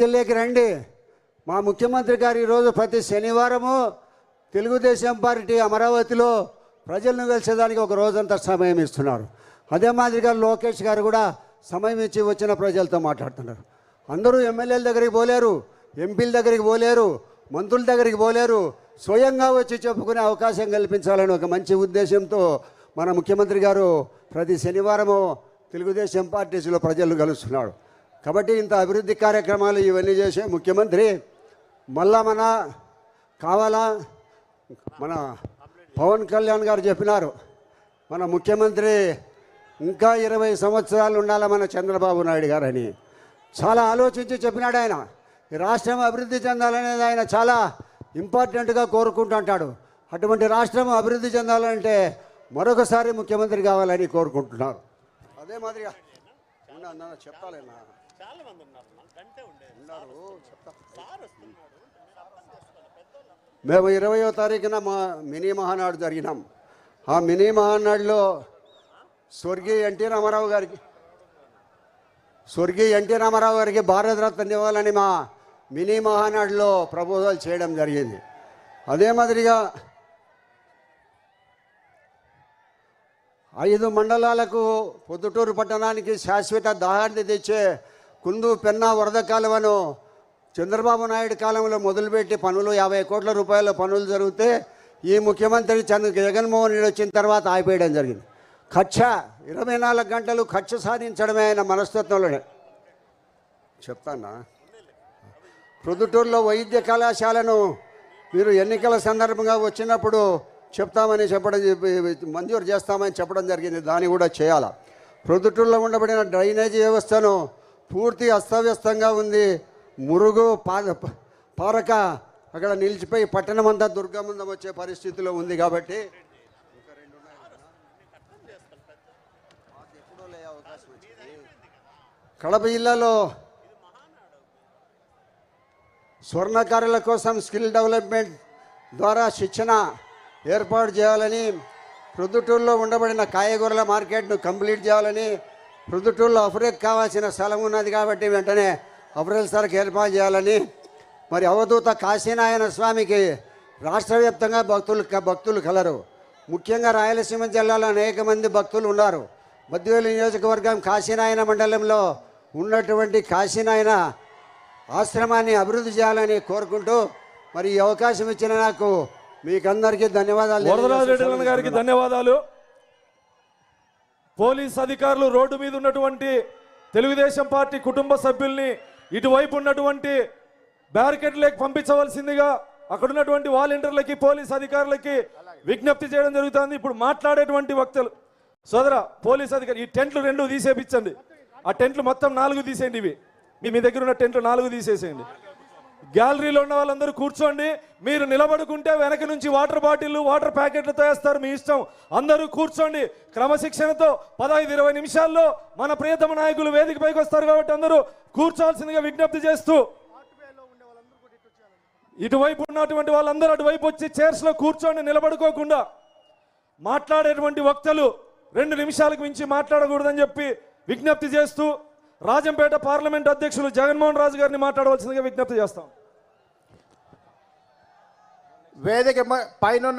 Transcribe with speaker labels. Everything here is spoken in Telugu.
Speaker 1: జిల్లాకి రండి. మా ముఖ్యమంత్రి గారు ఈరోజు ప్రతి శనివారము తెలుగుదేశం పార్టీ అమరావతిలో ప్రజలను కలిసేదానికి ఒక రోజంతా సమయం ఇస్తున్నారు. అదే మాదిరిగా లోకేష్ గారు కూడా సమయం ఇచ్చి వచ్చిన ప్రజలతో మాట్లాడుతున్నారు. అందరూ ఎమ్మెల్యేల దగ్గరికి పోలేరు, ఎంపీల దగ్గరికి పోలేరు, మంత్రుల దగ్గరికి పోలేరు. స్వయంగా వచ్చి చెప్పుకునే అవకాశం కల్పించాలని ఒక మంచి ఉద్దేశంతో మన ముఖ్యమంత్రి గారు ప్రతి శనివారము తెలుగుదేశం పార్టీలో ప్రజలు కలుస్తున్నాడు. కాబట్టి ఇంత అభివృద్ధి కార్యక్రమాలు ఇవన్నీ చేసే ముఖ్యమంత్రి మళ్ళా కావాలా మన పవన్ కళ్యాణ్ గారు చెప్పినారు, మన ముఖ్యమంత్రి ఇంకా 20 సంవత్సరాలు ఉండాలి మన చంద్రబాబు నాయుడు గారని చాలా ఆలోచించి చెప్పినాడు. ఆయన ఈ రాష్ట్రం అభివృద్ధి చెందాలనేది ఆయన చాలా ఇంపార్టెంట్గా కోరుకుంటుంటాడు. అటువంటి రాష్ట్రం అభివృద్ధి చెందాలంటే మరొకసారి ముఖ్యమంత్రి కావాలని కోరుకుంటున్నారు. అదే మాదిరిగా చెప్పాలన్నా మేము 20వ తారీఖున మా మినీ మహానాడు జరిగినాం. ఆ మినీ మహానాడులో స్వర్గీయ ఎన్టీ రామారావు గారికి భారతరత్న ఇవ్వాలని మా మినీ మహానాడులో ప్రపోజల్ చేయడం జరిగింది. అదే మాదిరిగా 5 మండలాలకు పొద్దుటూరు పట్టణానికి శాశ్వత దాహాన్ని తెచ్చే కుందు పెన్నా వరద కాలువను చంద్రబాబు నాయుడు కాలంలో మొదలుపెట్టి పనులు 50 కోట్ల రూపాయల పనులు జరిగితే ఈ ముఖ్యమంత్రి జగన్మోహన్ రెడ్డి వచ్చిన తర్వాత ఆగిపోయడం జరిగింది. కక్ష 24 గంటలు కక్ష సాధించడమే ఆయన మనస్తత్వంలోనే. చెప్తానా, ప్రొద్దుటూరులో వైద్య కళాశాలను మీరు ఎన్నికల సందర్భంగా వచ్చినప్పుడు చెప్తామని మంజూరు చేస్తామని చెప్పడం జరిగింది. దాన్ని కూడా చేయాలి. ప్రొద్దుటూరులో ఉండబడిన డ్రైనేజీ వ్యవస్థను పూర్తి అస్తవ్యస్తంగా ఉంది. మురుగు పారక అక్కడ నిలిచిపోయి పట్టణం అంతా దుర్గంధం వచ్చే పరిస్థితిలో ఉంది. కాబట్టి కడప జిల్లాలో స్వర్ణకారుల కోసం స్కిల్ డెవలప్మెంట్ ద్వారా శిక్షణ ఏర్పాటు చేయాలని, ప్రొద్దుటూరులో ఉండబడిన కాయగూరల మార్కెట్ను కంప్లీట్ చేయాలని, ప్రొద్దుటూరులో అఫ్రేక్ కావాల్సిన స్థలం ఉన్నది కాబట్టి వెంటనే అఫ్రేల్ సరకు ఏర్పాటు చేయాలని, మరి అవధూత కాశీనారాయణ స్వామికి రాష్ట్ర వ్యాప్తంగా భక్తులు కలరు. ముఖ్యంగా రాయలసీమ జిల్లాలో అనేక మంది భక్తులు ఉన్నారు. బద్వేలు నియోజకవర్గం కాశీనారాయణ మండలంలో ఉన్నటువంటి కాశీనారాయణ ఆశ్రమాన్ని అభివృద్ధి చేయాలని కోరుకుంటూ మరి ఈ అవకాశం ఇచ్చిన నాకు మీకందరికీ ధన్యవాదాలు.
Speaker 2: వరదరాజరెడ్డి గారికి ధన్యవాదాలు. పోలీస్ అధికారులు రోడ్డు మీద ఉన్నటువంటి తెలుగుదేశం పార్టీ కుటుంబ సభ్యుల్ని ఇటువైపు ఉన్నటువంటి బ్యారికేడ్లకు పంపించవలసిందిగా అక్కడ ఉన్నటువంటి వాలంటీర్లకి పోలీస్ అధికారులకి విజ్ఞప్తి చేయడం జరుగుతుంది. ఇప్పుడు మాట్లాడేటువంటి వక్తలు సోదర పోలీస్ అధికారి ఈ టెంట్లు 2 తీసేపించండి. ఆ టెంట్లు మొత్తం 4 తీసేయండి. ఇవి మీ దగ్గర ఉన్న టెంట్లు 4 తీసేసేయండి. గ్యాలరీలో ఉన్న వాళ్ళందరూ కూర్చోండి. మీరు నిలబడుకుంటే వెనక నుంచి వాటర్ బాటిల్ వాటర్ ప్యాకెట్లతో వేస్తారు, మీ ఇష్టం. అందరూ కూర్చోండి. క్రమశిక్షణతో 15-20 నిమిషాల్లో మన ప్రియతమ నాయకులు వేదిక పైకి వస్తారు కాబట్టి అందరూ కూర్చోవాల్సిందిగా విజ్ఞప్తి చేస్తూ, ఇటువైపు ఉన్నటువంటి వాళ్ళందరూ అటువైపు వచ్చి చైర్స్ లో కూర్చోండి నిలబడుకోకుండా. మాట్లాడేటువంటి వక్తలు 2 నిమిషాలకు మించి మాట్లాడకూడదని చెప్పి విజ్ఞప్తి చేస్తూ రాజంపేట పార్లమెంట్ అధ్యక్షులు జగన్మోహన్ రాజు గారిని మాట్లాడవలసిందిగా విజ్ఞప్తి చేస్తాం.
Speaker 3: వేదిక పైన